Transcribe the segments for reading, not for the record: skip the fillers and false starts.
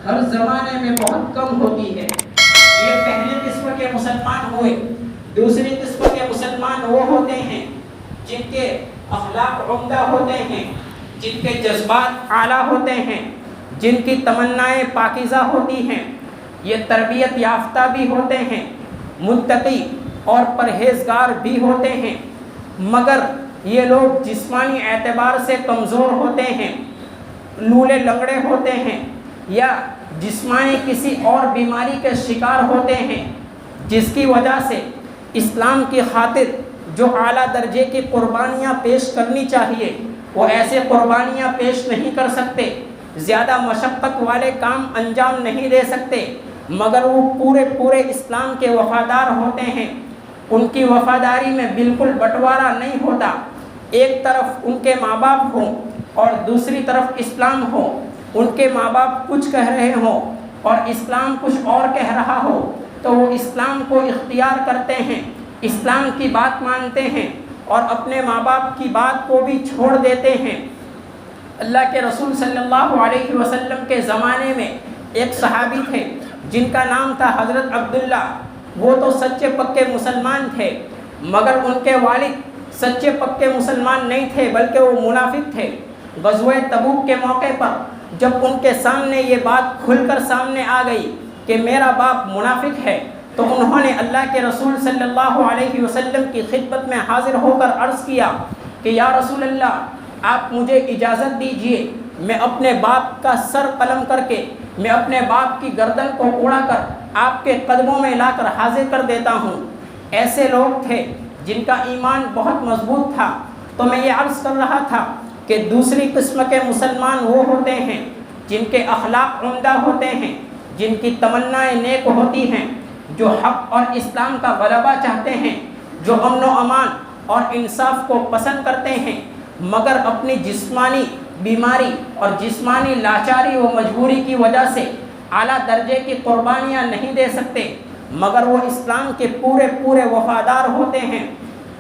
ہر زمانے میں بہت کم ہوتی ہے۔ یہ پہلی قسم کے مسلمان ہوئے۔ دوسری قسم کے مسلمان وہ ہوتے ہیں جن کے اخلاق عمدہ ہوتے ہیں، جن کے جذبات اعلیٰ ہوتے ہیں، جن کی تمنائیں پاکیزہ ہوتی ہیں، یہ تربیت یافتہ بھی ہوتے ہیں، متقی اور پرہیزگار بھی ہوتے ہیں، مگر یہ لوگ جسمانی اعتبار سے کمزور ہوتے ہیں، لولے لنگڑے ہوتے ہیں، یا جسمانی کسی اور بیماری کے شکار ہوتے ہیں، جس کی وجہ سے اسلام کی خاطر جو اعلیٰ درجے کی قربانیاں پیش کرنی چاہیے وہ ایسے قربانیاں پیش نہیں کر سکتے، زیادہ مشقت والے کام انجام نہیں دے سکتے، مگر وہ پورے اسلام کے وفادار ہوتے ہیں۔ ان کی وفاداری میں بالکل بٹوارا نہیں ہوتا، ایک طرف ان کے ماں باپ ہوں اور دوسری طرف اسلام ہو، ان کے ماں باپ کچھ کہہ رہے ہوں اور اسلام کچھ اور کہہ رہا ہو تو وہ اسلام کو اختیار کرتے ہیں، اسلام کی بات مانتے ہیں اور اپنے ماں باپ کی بات کو بھی چھوڑ دیتے ہیں۔ اللہ کے رسول صلی اللہ علیہ وسلم کے زمانے میں ایک صحابی تھے جن کا نام تھا حضرت عبداللہ۔ وہ تو سچے پکے مسلمان تھے، مگر ان کے والد سچے پکے مسلمان نہیں تھے بلکہ وہ منافق تھے۔ غزوہ تبوک کے موقع پر جب ان کے سامنے یہ بات کھل کر سامنے آ گئی کہ میرا باپ منافق ہے تو انہوں نے اللہ کے رسول صلی اللہ علیہ وسلم کی خدمت میں حاضر ہو کر عرض کیا کہ یا رسول اللہ، آپ مجھے اجازت دیجئے، میں اپنے باپ کا سر قلم کر کے، میں اپنے باپ کی گردن کو اڑا کر آپ کے قدموں میں لا کر حاضر کر دیتا ہوں۔ ایسے لوگ تھے جن کا ایمان بہت مضبوط تھا۔ تو میں یہ عرض کر رہا تھا کہ دوسری قسم کے مسلمان وہ ہوتے ہیں جن کے اخلاق عمدہ ہوتے ہیں، جن کی تمنائیں نیک ہوتی ہیں، جو حق اور اسلام کا غلبہ چاہتے ہیں، جو امن و امان اور انصاف کو پسند کرتے ہیں، مگر اپنی جسمانی بیماری اور جسمانی لاچاری و مجبوری کی وجہ سے اعلیٰ درجے کی قربانیاں نہیں دے سکتے، مگر وہ اسلام کے پورے وفادار ہوتے ہیں۔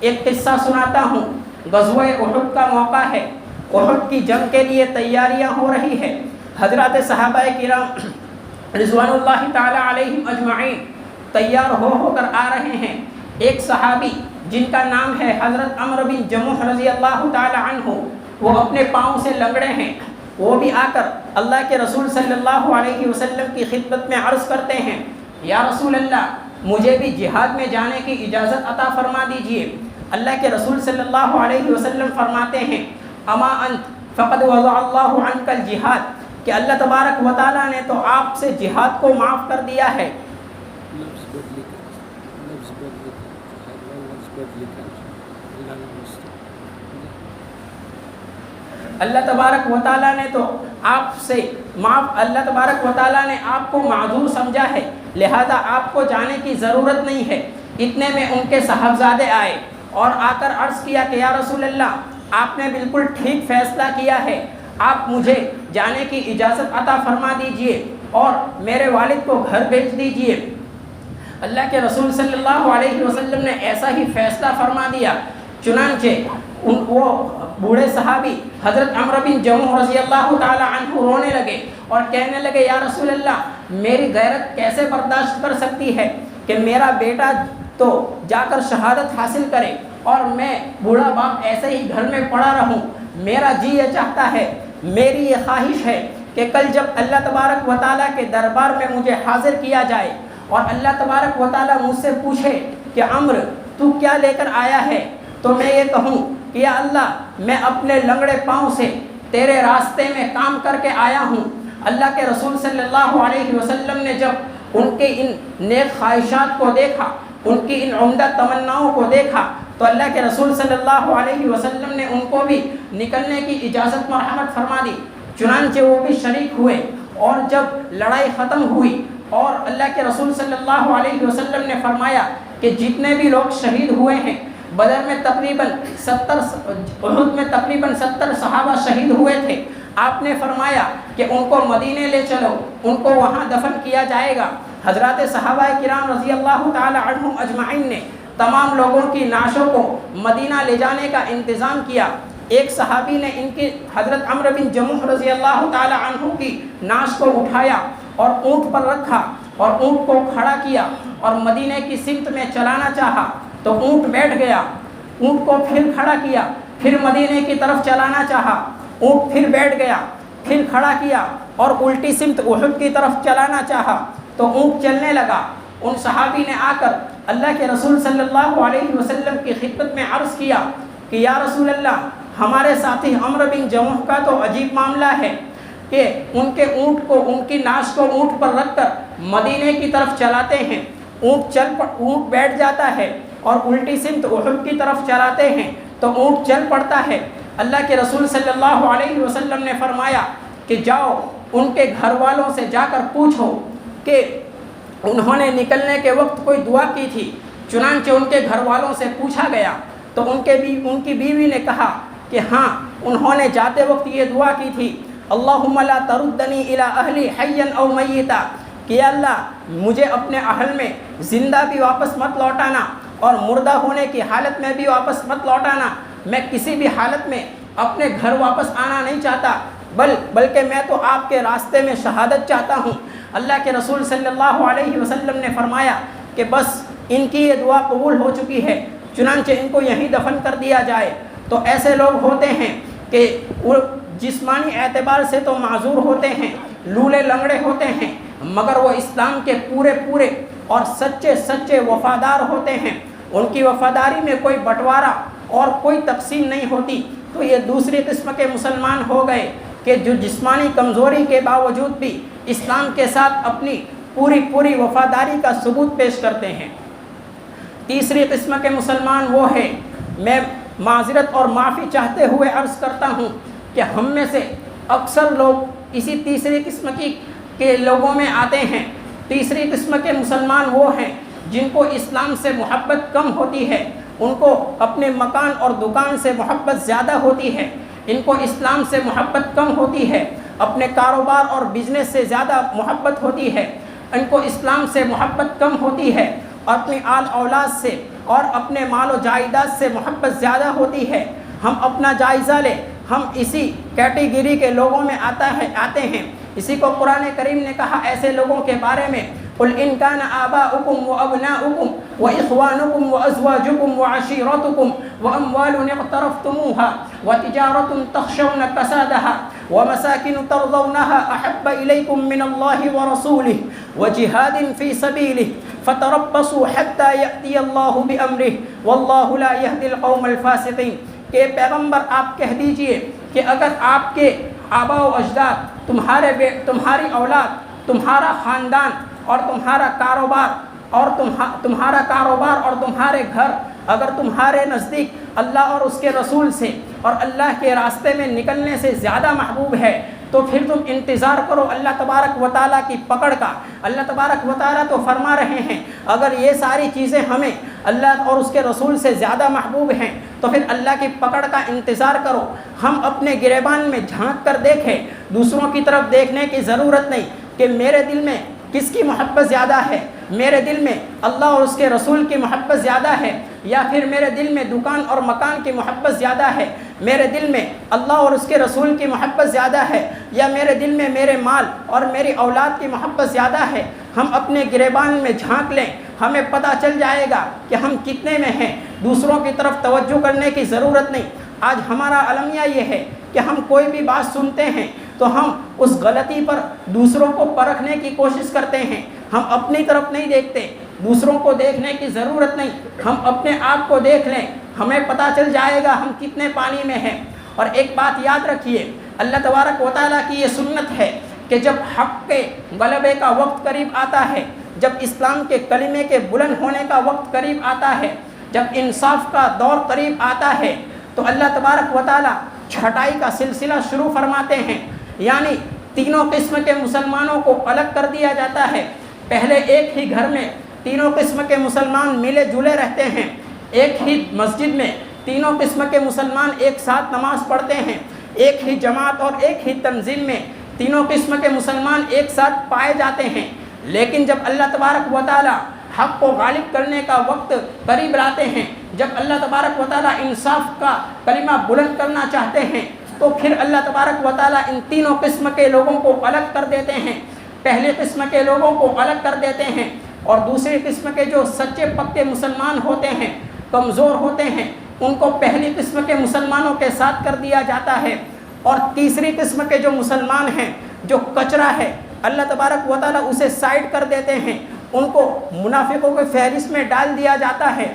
ایک قصہ سناتا ہوں۔ غزوہ احد کا موقع ہے، احد کی جنگ کے لیے تیاریاں ہو رہی ہے۔ حضرات صحابہ کرام رضوان اللہ تعالی علیہم اجمعین تیار ہو کر آ رہے ہیں۔ ایک صحابی جن کا نام ہے حضرت عمرو بن جموح رضی اللہ تعالی عنہ، وہ اپنے پاؤں سے لنگڑے ہیں، وہ بھی آ کر اللہ کے رسول صلی اللہ علیہ وسلم کی خدمت میں عرض کرتے ہیں یا رسول اللہ، مجھے بھی جہاد میں جانے کی اجازت عطا فرما دیجئے۔ اللہ کے رسول صلی اللہ علیہ وسلم فرماتے ہیں اما انت فقد وضع اللہ عنک الجہاد، کہ اللہ تبارک و تعالیٰ نے تو آپ سے جہاد کو معاف کر دیا ہے۔ اللہ تبارک و تعالیٰ نے تو آپ سے اللہ تبارک و تعالیٰ نے آپ کو معذور سمجھا ہے، لہذا آپ کو جانے کی ضرورت نہیں ہے۔ اتنے میں ان کے صاحبزادے آئے اور آ کر عرض کیا کہ یا رسول اللہ، آپ نے بالکل ٹھیک فیصلہ کیا ہے، آپ مجھے جانے کی اجازت عطا فرما دیجئے اور میرے والد کو گھر بھیج دیجئے۔ اللہ کے رسول صلی اللہ علیہ وسلم نے ایسا ہی فیصلہ فرما دیا۔ چنانچہ وہ بوڑھے صحابی حضرت عمرو بن جموح رضی اللہ تعالی عنہ رونے لگے اور کہنے لگے یا رسول اللہ، میری غیرت کیسے برداشت کر سکتی ہے کہ میرا بیٹا تو جا کر شہادت حاصل کرے اور میں بوڑھا باپ ایسے ہی گھر میں پڑا رہوں۔ میرا جی یہ چاہتا ہے، میری یہ خواہش ہے کہ کل جب اللہ تبارک و تعالیٰ کے دربار میں مجھے حاضر کیا جائے اور اللہ تبارک و تعالیٰ مجھ سے پوچھے کہ عمرو تو کیا لے کر آیا ہے، تو میں یہ کہوں کہ یا اللہ، میں اپنے لنگڑے پاؤں سے تیرے راستے میں کام کر کے آیا ہوں۔ اللہ کے رسول صلی اللہ علیہ وسلم نے جب ان کے ان نیک خواہشات کو دیکھا، ان کی ان عمدہ تمناؤں کو دیکھا، تو اللہ کے رسول صلی اللہ علیہ وسلم نے ان کو بھی نکلنے کی اجازت مرحمت فرما دی۔ چنانچہ وہ بھی شریک ہوئے اور جب لڑائی ختم ہوئی اور اللہ کے رسول صلی اللہ علیہ وسلم نے فرمایا کہ جتنے بھی لوگ شہید ہوئے ہیں، بدر میں تقریباً 70 صحابہ شہید ہوئے تھے، آپ نے فرمایا کہ ان کو مدینے لے چلو، ان کو وہاں دفن کیا جائے گا۔ حضرات صحابہ کرام رضی اللہ تعالی عنہم اجمعین نے تمام لوگوں کی نعشوں کو مدینہ لے جانے کا انتظام کیا۔ ایک صحابی نے ان کی حضرت عمرو بن جموح رضی اللہ تعالی عنہ کی نعش کو اٹھایا اور اونٹ پر رکھا اور اونٹ کو کھڑا کیا اور مدینے کی سمت میں چلانا چاہا تو اونٹ بیٹھ گیا، اونٹ کو پھر کھڑا کیا، پھر مدینے کی طرف چلانا چاہا، اونٹ پھر بیٹھ گیا، پھر کھڑا کیا اور الٹی سمت احد کی طرف چلانا چاہا تو اونٹ چلنے لگا۔ ان صحابی نے آ کر اللہ کے رسول صلی اللہ علیہ وسلم کی خدمت میں عرض کیا کہ یا رسول اللہ، ہمارے ساتھی عمرو بن جموح کا تو عجیب معاملہ ہے کہ ان کے اونٹ کو، ان کی ناش کو اونٹ پر رکھ کر مدینے کی طرف چلاتے ہیں، اونٹ بیٹھ جاتا ہے اور الٹی سمت احد کی طرف چلاتے ہیں تو اونٹ چل پڑتا ہے۔ اللہ کے رسول صلی اللہ علیہ وسلم نے فرمایا کہ جاؤ ان کے گھر والوں سے جا کر پوچھو کہ انہوں نے نکلنے کے وقت کوئی دعا کی تھی۔ چنانچہ ان کے گھر والوں سے پوچھا گیا تو ان کی بیوی نے کہا کہ ہاں، انہوں نے جاتے وقت یہ دعا کی تھی، اللہم لا تردنی الی اہلی حیا او میتا، کہ اللہ مجھے اپنے اہل میں زندہ بھی واپس مت لوٹانا اور مردہ ہونے کی حالت میں بھی واپس مت لوٹانا، میں کسی بھی حالت میں اپنے گھر واپس آنا نہیں چاہتا، بلکہ میں تو آپ کے راستے میں شہادت چاہتا ہوں۔ اللہ کے رسول صلی اللہ علیہ وسلم نے فرمایا کہ بس ان کی یہ دعا قبول ہو چکی ہے، چنانچہ ان کو یہیں دفن کر دیا جائے۔ تو ایسے لوگ ہوتے ہیں کہ وہ جسمانی اعتبار سے تو معذور ہوتے ہیں، لولے لنگڑے ہوتے ہیں، مگر وہ اسلام کے پورے اور سچے وفادار ہوتے ہیں، ان کی وفاداری میں کوئی بٹوارا اور کوئی تقسیم نہیں ہوتی۔ تو یہ دوسری قسم کے مسلمان ہو گئے کہ جو جسمانی کمزوری کے باوجود بھی اسلام کے ساتھ اپنی پوری وفاداری کا ثبوت پیش کرتے ہیں۔ تیسری قسم کے مسلمان وہ ہے، میں معذرت اور معافی چاہتے ہوئے عرض کرتا ہوں کہ ہم میں سے اکثر لوگ اسی تیسری قسم کے لوگوں میں آتے ہیں۔ تیسری قسم کے مسلمان وہ ہیں جن کو اسلام سے محبت کم ہوتی ہے، ان کو اپنے مکان اور دکان سے محبت زیادہ ہوتی ہے، ان کو اسلام سے محبت کم ہوتی ہے، اپنے کاروبار اور بزنس سے زیادہ محبت ہوتی ہے، ان کو اسلام سے محبت کم ہوتی ہے، اور اپنی آل اولاد سے اور اپنے مال و جائیداد سے محبت زیادہ ہوتی ہے۔ ہم اپنا جائزہ لیں، ہم اسی کیٹیگری کے لوگوں میں آتے ہیں۔ اسی کو قرآن کریم نے کہا ایسے لوگوں کے بارے میں، قل ان کان آباؤکم وابناؤکم واخوانکم وازواجکم وعشیرتکم واموال اقترفتموها وتجارۃ تخشون کسادها ومساکن ترضونها احب الیکم من اللہ ورسولہ وجہاد فی سبیلہ فتربصوا حتی یأتی اللہ بامرہ واللہ لا یہدی القوم الفاسقین۔ کہ پیغمبر آپ کہہ دیجئے کہ اگر آپ کے آبا و اجداد، تمہاری اولاد، تمہارا خاندان اور تمہارا کاروبار اور تمہارے گھر اگر تمہارے نزدیک اللہ اور اس کے رسول سے اور اللہ کے راستے میں نکلنے سے زیادہ محبوب ہے تو پھر تم انتظار کرو اللہ تبارک و تعالیٰ کی پکڑ کا۔ اللہ تبارک و تعالیٰ تو فرما رہے ہیں اگر یہ ساری چیزیں ہمیں اللہ اور اس کے رسول سے زیادہ محبوب ہیں تو پھر اللہ کی پکڑ کا انتظار کرو۔ ہم اپنے گریبان میں جھانک کر دیکھیں، دوسروں کی طرف دیکھنے کی ضرورت نہیں کہ میرے دل میں کس کی محبت زیادہ ہے، میرے دل میں اللہ اور اس کے رسول کی محبت زیادہ ہے یا پھر میرے دل میں دکان اور مکان کی محبت زیادہ ہے، میرے دل میں اللہ اور اس کے رسول کی محبت زیادہ ہے یا میرے دل میں میرے مال اور میری اولاد کی محبت زیادہ ہے۔ ہم اپنے گریبان میں جھانک لیں، ہمیں پتہ چل جائے گا کہ ہم کتنے میں ہیں۔ دوسروں کی طرف توجہ کرنے کی ضرورت نہیں۔ آج ہمارا المیہ یہ ہے کہ ہم کوئی بھی بات سنتے ہیں تو ہم اس غلطی پر دوسروں کو پرکھنے کی کوشش کرتے ہیں، ہم اپنی طرف نہیں دیکھتے۔ دوسروں کو دیکھنے کی ضرورت نہیں، ہم اپنے آپ کو دیکھ لیں، ہمیں پتہ چل جائے گا ہم کتنے پانی میں ہیں۔ اور ایک بات یاد رکھیے، اللہ تبارک و تعالیٰ کی یہ سنت ہے کہ جب حق کے غلبے کا وقت قریب آتا ہے، جب اسلام کے کلمے کے بلند ہونے کا وقت قریب آتا ہے، جب انصاف کا دور قریب آتا ہے تو اللہ تبارک و تعالیٰ چھٹائی کا سلسلہ شروع فرماتے ہیں، یعنی تینوں قسم کے مسلمانوں کو الگ کر دیا جاتا ہے۔ پہلے ایک ہی گھر میں تینوں قسم کے مسلمان ملے جلے رہتے ہیں، ایک ہی مسجد میں تینوں قسم کے مسلمان ایک ساتھ نماز پڑھتے ہیں، ایک ہی جماعت اور ایک ہی تنظیم میں تینوں قسم کے مسلمان ایک ساتھ پائے جاتے ہیں۔ لیکن جب اللہ تبارک و تعالیٰ حق کو غالب کرنے کا وقت قریب لاتے ہیں، جب اللہ تبارک و تعالیٰ انصاف کا کلمہ بلند کرنا چاہتے ہیں تو پھر اللہ تبارک و تعالیٰ ان تینوں قسم کے لوگوں کو الگ کر دیتے ہیں۔ پہلی قسم کے لوگوں کو الگ کر دیتے ہیں، اور دوسری قسم کے جو سچے پکے مسلمان ہوتے ہیں، کمزور ہوتے ہیں، ان کو پہلی قسم کے مسلمانوں کے ساتھ کر دیا جاتا ہے، اور تیسری قسم کے جو مسلمان ہیں جو کچرا ہے اللہ تبارک و تعالیٰ اسے سائڈ کر دیتے ہیں، ان کو منافقوں کے فہرست میں ڈال دیا جاتا ہے۔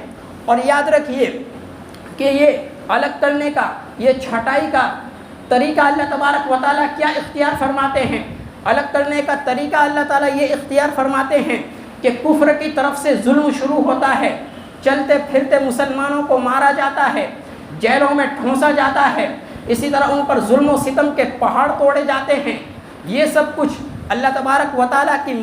اور یاد رکھیے کہ یہ الگ کرنے کا، یہ چھٹائی کا طریقہ اللہ تبارک و تعالیٰ کیا اختیار فرماتے ہیں؟ الگ کرنے کا طریقہ اللہ تعالیٰ یہ اختیار فرماتے ہیں کہ کفر کی طرف سے ظلم شروع ہوتا ہے، چلتے پھرتے مسلمانوں کو مارا جاتا ہے، جیلوں میں ٹھونسا جاتا ہے، اسی طرح ان پر ظلم و ستم کے پہاڑ توڑے جاتے ہیں۔ یہ سب کچھ اللہ تبارک و تعالیٰ کی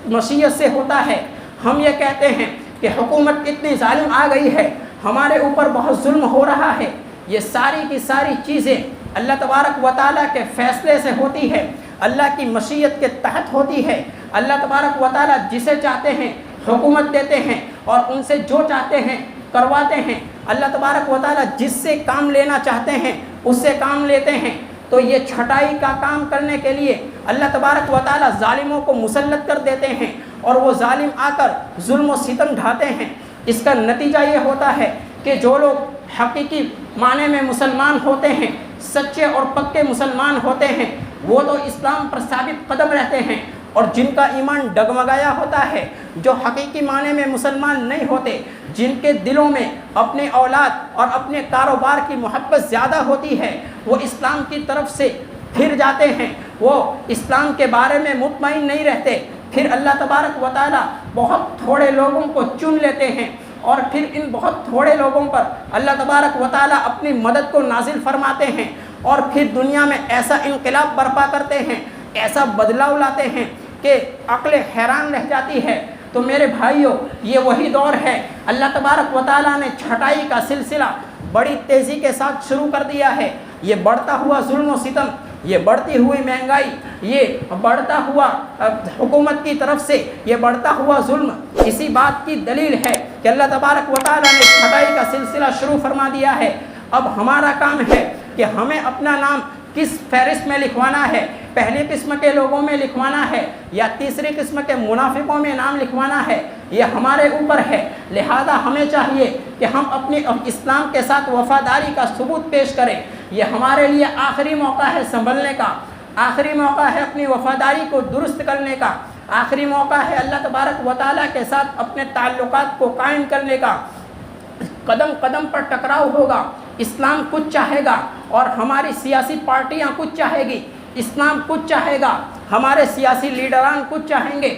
مشیت سے ہوتا ہے۔ ہم یہ کہتے ہیں کہ حکومت اتنی ظالم آ گئی ہے، ہمارے اوپر بہت ظلم ہو رہا ہے، یہ ساری کی ساری چیزیں اللہ تبارک و تعالیٰ کے فیصلے سے ہوتی ہے، اللہ کی مشیت کے تحت ہوتی ہے۔ اللہ تبارک و تعالیٰ جسے چاہتے ہیں حکومت دیتے ہیں، اور ان سے جو چاہتے ہیں کرواتے ہیں۔ اللہ تبارک و تعالیٰ جس سے کام لینا چاہتے ہیں اس سے کام لیتے ہیں۔ تو یہ چھٹائی کا کام کرنے کے لیے اللہ تبارک و تعالیٰ ظالموں کو مسلط کر دیتے ہیں، اور وہ ظالم آ کر ظلم و ستم ڈھاتے ہیں۔ اس کا نتیجہ یہ ہوتا ہے کہ جو لوگ حقیقی معنی میں مسلمان ہوتے ہیں، سچے اور پکے مسلمان ہوتے ہیں، وہ تو اسلام پر ثابت قدم رہتے ہیں، اور جن کا ایمان ڈگمگایا ہوتا ہے، جو حقیقی معنی میں مسلمان نہیں ہوتے، جن کے دلوں میں اپنے اولاد اور اپنے کاروبار کی محبت زیادہ ہوتی ہے، وہ اسلام کی طرف سے پھر جاتے ہیں، وہ اسلام کے بارے میں مطمئن نہیں رہتے۔ پھر اللہ تبارک و تعالیٰ بہت تھوڑے لوگوں کو چن لیتے ہیں، اور پھر ان بہت تھوڑے لوگوں پر اللہ تبارک و تعالیٰ اپنی مدد کو نازل فرماتے ہیں، اور پھر دنیا میں ایسا انقلاب برپا کرتے ہیں، ایسا بدلاؤ لاتے ہیں کہ عقل حیران رہ جاتی ہے۔ تو میرے بھائیوں، یہ وہی دور ہے۔ اللہ تبارک و تعالیٰ نے چھٹائی کا سلسلہ بڑی تیزی کے ساتھ شروع کر دیا ہے۔ یہ بڑھتا ہوا ظلم و ستم، یہ بڑھتی ہوئی مہنگائی، یہ بڑھتا ہوا حکومت کی طرف سے یہ بڑھتا ہوا ظلم، اسی بات کی دلیل ہے کہ اللہ تبارک و تعالیٰ نے چھٹائی کا سلسلہ شروع فرما دیا ہے۔ اب ہمارا کام ہے کہ ہمیں اپنا نام کس فہرست میں لکھوانا ہے، پہلی قسم کے لوگوں میں لکھوانا ہے یا تیسری قسم کے منافقوں میں نام لکھوانا ہے، یہ ہمارے اوپر ہے۔ لہذا ہمیں چاہیے کہ ہم اپنی اسلام کے ساتھ وفاداری کا ثبوت پیش کریں۔ یہ ہمارے لیے آخری موقع ہے سنبھلنے کا، آخری موقع ہے اپنی وفاداری کو درست کرنے کا، آخری موقع ہے اللہ تبارک و تعالیٰ کے ساتھ اپنے تعلقات کو قائم کرنے کا۔ قدم قدم پر ٹکراؤ ہوگا، اسلام کچھ چاہے گا اور ہماری سیاسی پارٹیاں کچھ چاہے گی، اسلام کچھ چاہے گا، ہمارے سیاسی لیڈران کچھ چاہیں گے،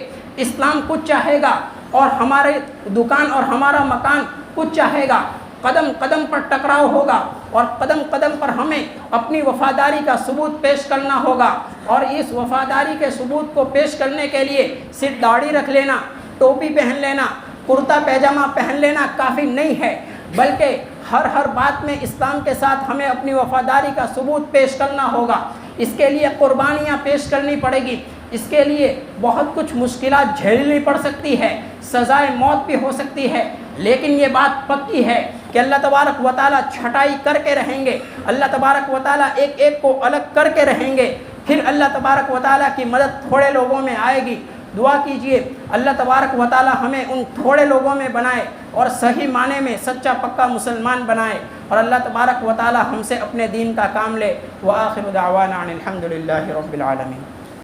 اسلام کچھ چاہے گا، اور ہمارے دکان اور ہمارا مکان کچھ چاہے گا۔ قدم قدم پر ٹکراؤ ہوگا، اور قدم قدم پر ہمیں اپنی وفاداری کا ثبوت پیش کرنا ہوگا، اور اس وفاداری کے ثبوت کو پیش کرنے کے لیے صرف داڑھی رکھ لینا، ٹوپی پہن لینا، کرتا پیجامہ پہن لینا کافی نہیں ہے، بلکہ ہر بات میں اسلام کے ساتھ ہمیں اپنی وفاداری کا ثبوت پیش کرنا ہوگا۔ اس کے لیے قربانیاں پیش کرنی پڑے گی، اس کے لیے بہت کچھ مشکلات جھیلنی پڑ سکتی ہے، سزائے موت بھی ہو سکتی ہے، لیکن یہ بات پکی ہے کہ اللہ تبارک و تعالیٰ چھٹائی کر کے رہیں گے، اللہ تبارک و تعالیٰ ایک ایک کو الگ کر کے رہیں گے، پھر اللہ تبارک و تعالیٰ کی مدد تھوڑے لوگوں میں آئے گی۔ دعا کیجئے اللہ تبارک و تعالیٰ ہمیں ان تھوڑے لوگوں میں بنائے اور صحیح معنی میں سچا پکا مسلمان بنائے، اور اللہ تبارک و تعالیٰ ہم سے اپنے دین کا کام لے۔ وآخر دعوانا ان الحمد للہ رب العالمین۔